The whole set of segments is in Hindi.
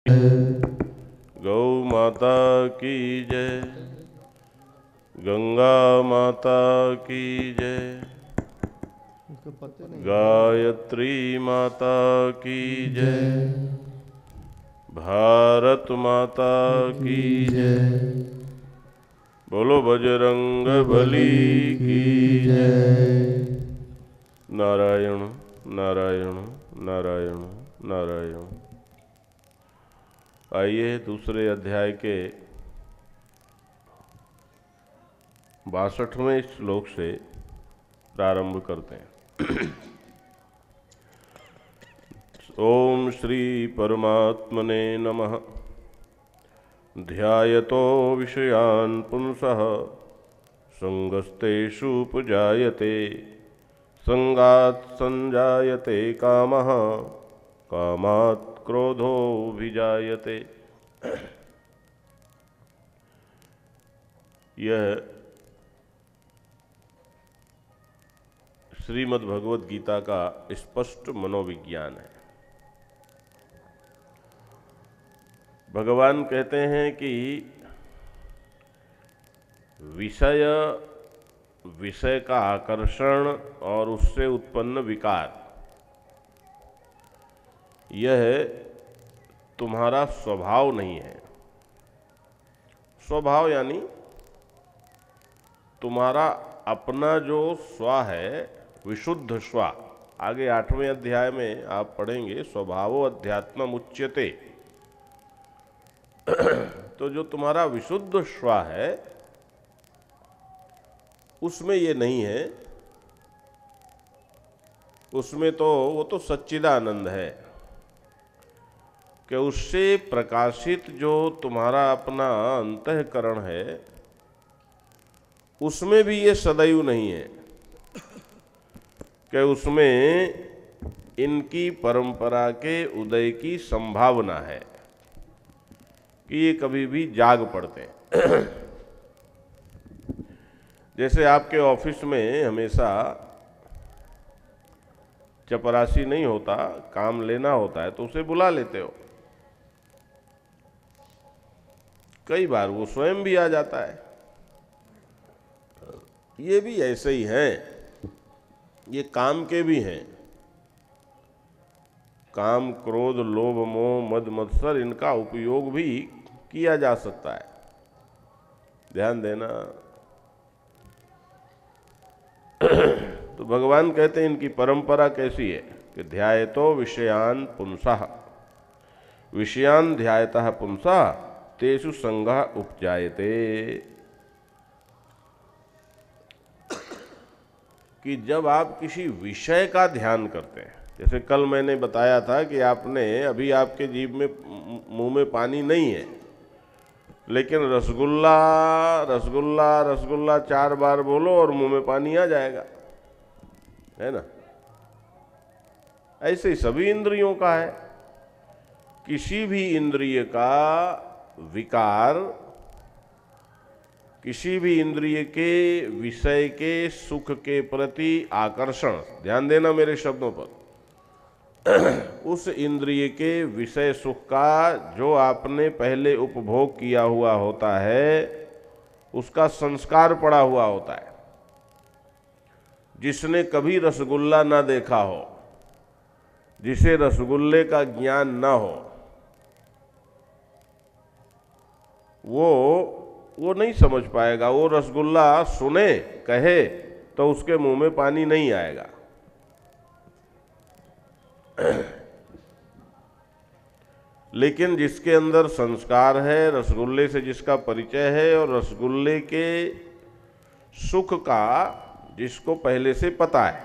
गौ माता की जय, गंगा माता की जय, गायत्री माता की जय, भारत माता की जय, बोलो बजरंग बली की जय। नारायण नारायण नारायण नारायण। आइए दूसरे अध्याय के 62वें श्लोक से प्रारंभ करते हैं। ओम श्री परमात्मने नमः। ध्यायतो विषयान् पुंसः संगस्तेषुपजायते, संगात् संजायते कामः, कामात् क्रोधोऽभिजायते। यह श्रीमद् भगवद गीता का स्पष्ट मनोविज्ञान है। भगवान कहते हैं कि विषय का आकर्षण और उससे उत्पन्न विकार, यह तुम्हारा स्वभाव नहीं है। स्वभाव यानी तुम्हारा अपना जो स्व है, विशुद्ध स्व। आगे 8वें अध्याय में आप पढ़ेंगे स्वभावो अध्यात्मम उच्यते। तो जो तुम्हारा विशुद्ध स्व है उसमें ये नहीं है। उसमें तो वो तो सच्चिदानंद है कि उससे प्रकाशित जो तुम्हारा अपना अंतःकरण है उसमें भी ये सदैव नहीं है कि उसमें इनकी परंपरा के उदय की संभावना है कि ये कभी भी जाग पड़ते हैं। जैसे आपके ऑफिस में हमेशा चपरासी नहीं होता, काम लेना होता है तो उसे बुला लेते हो। कई बार वो स्वयं भी आ जाता है। ये भी ऐसे ही हैं, ये काम के भी हैं। काम, क्रोध, लोभ, मोह, मद, मत्सर, इनका उपयोग भी किया जा सकता है। ध्यान देना। तो भगवान कहते हैं इनकी परंपरा कैसी है कि ध्यायतो विषयान पुंसः, विषयान ध्यायतः पुंसः तेषु संगः उपजायते। कि जब आप किसी विषय का ध्यान करते हैं, जैसे कल मैंने बताया था कि आपने अभी आपके जीभ में मुंह में पानी नहीं है, लेकिन रसगुल्ला रसगुल्ला रसगुल्ला 4 बार बोलो और मुंह में पानी आ जाएगा, है ना। ऐसे ही सभी इंद्रियों का है। किसी भी इंद्रिय का विकार, किसी भी इंद्रिय के विषय के सुख के प्रति आकर्षण, ध्यान देना मेरे शब्दों पर, उस इंद्रिय के विषय सुख का जो आपने पहले उपभोग किया हुआ होता है उसका संस्कार पड़ा हुआ होता है। जिसने कभी रसगुल्ला ना देखा हो, जिसे रसगुल्ले का ज्ञान ना हो, वो नहीं समझ पाएगा। वो रसगुल्ला सुने, कहे तो उसके मुंह में पानी नहीं आएगा। लेकिन जिसके अंदर संस्कार है, रसगुल्ले से जिसका परिचय है और रसगुल्ले के सुख का जिसको पहले से पता है,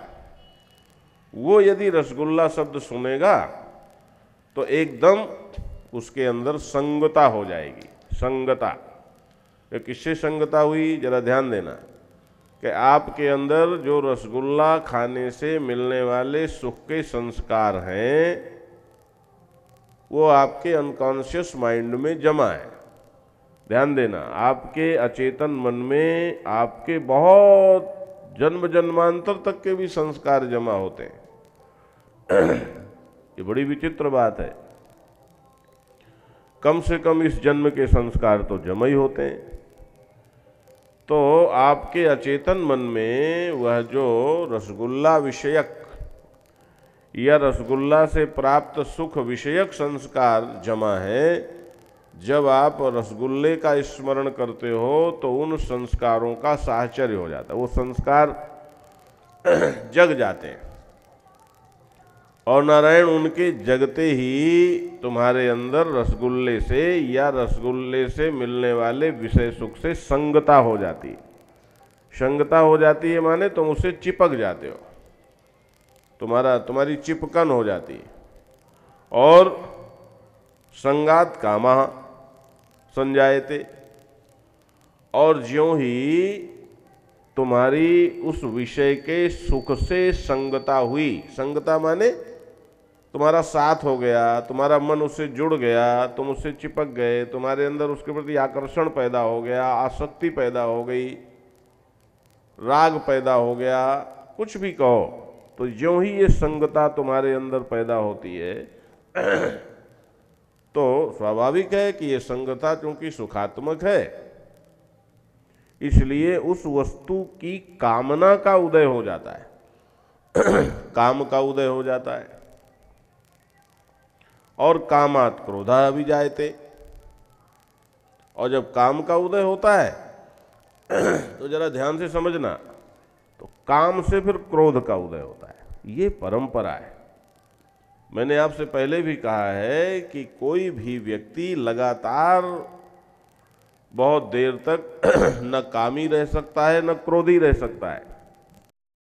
वो यदि रसगुल्ला शब्द सुनेगा तो एकदम उसके अंदर संगता हो जाएगी। संगता, किससे संगता हुई जरा ध्यान देना कि आपके अंदर जो रसगुल्ला खाने से मिलने वाले सुख के संस्कार हैं वो आपके अनकॉन्शियस माइंड में जमा है। ध्यान देना, आपके अचेतन मन में आपके बहुत जन्म जन्मांतर तक के भी संस्कार जमा होते हैं। ये बड़ी विचित्र बात है। कम से कम इस जन्म के संस्कार तो जमा ही होते हैं। तो आपके अचेतन मन में वह जो रसगुल्ला विषयक या रसगुल्ला से प्राप्त सुख विषयक संस्कार जमा है, जब आप रसगुल्ले का स्मरण करते हो तो उन संस्कारों का साहचर्य हो जाता है, वो संस्कार जग जाते हैं और नारायण उनके जगते ही तुम्हारे अंदर रसगुल्ले से या रसगुल्ले से मिलने वाले विषय सुख से संगता हो जाती है। संगता हो जाती है माने तुम उससे चिपक जाते हो, तुम्हारी चिपकन हो जाती है। और संगात कामः संजायते, और ज्यों ही तुम्हारी उस विषय के सुख से संगता हुई, संगता माने तुम्हारा साथ हो गया, तुम्हारा मन उससे जुड़ गया, तुम उससे चिपक गए, तुम्हारे अंदर उसके प्रति आकर्षण पैदा हो गया, आसक्ति पैदा हो गई, राग पैदा हो गया, कुछ भी कहो, तो ज्यों ही ये संगता तुम्हारे अंदर पैदा होती है तो स्वाभाविक है कि ये संगता चूंकि सुखात्मक है, इसलिए उस वस्तु की कामना का उदय हो जाता है काम का उदय हो जाता है। और कामात् क्रोधा अभिजायते, और जब काम का उदय होता है तो जरा ध्यान से समझना, तो काम से फिर क्रोध का उदय होता है। ये परंपरा है। मैंने आपसे पहले भी कहा है कि कोई भी व्यक्ति लगातार बहुत देर तक न कामी रह सकता है न क्रोधी रह सकता है।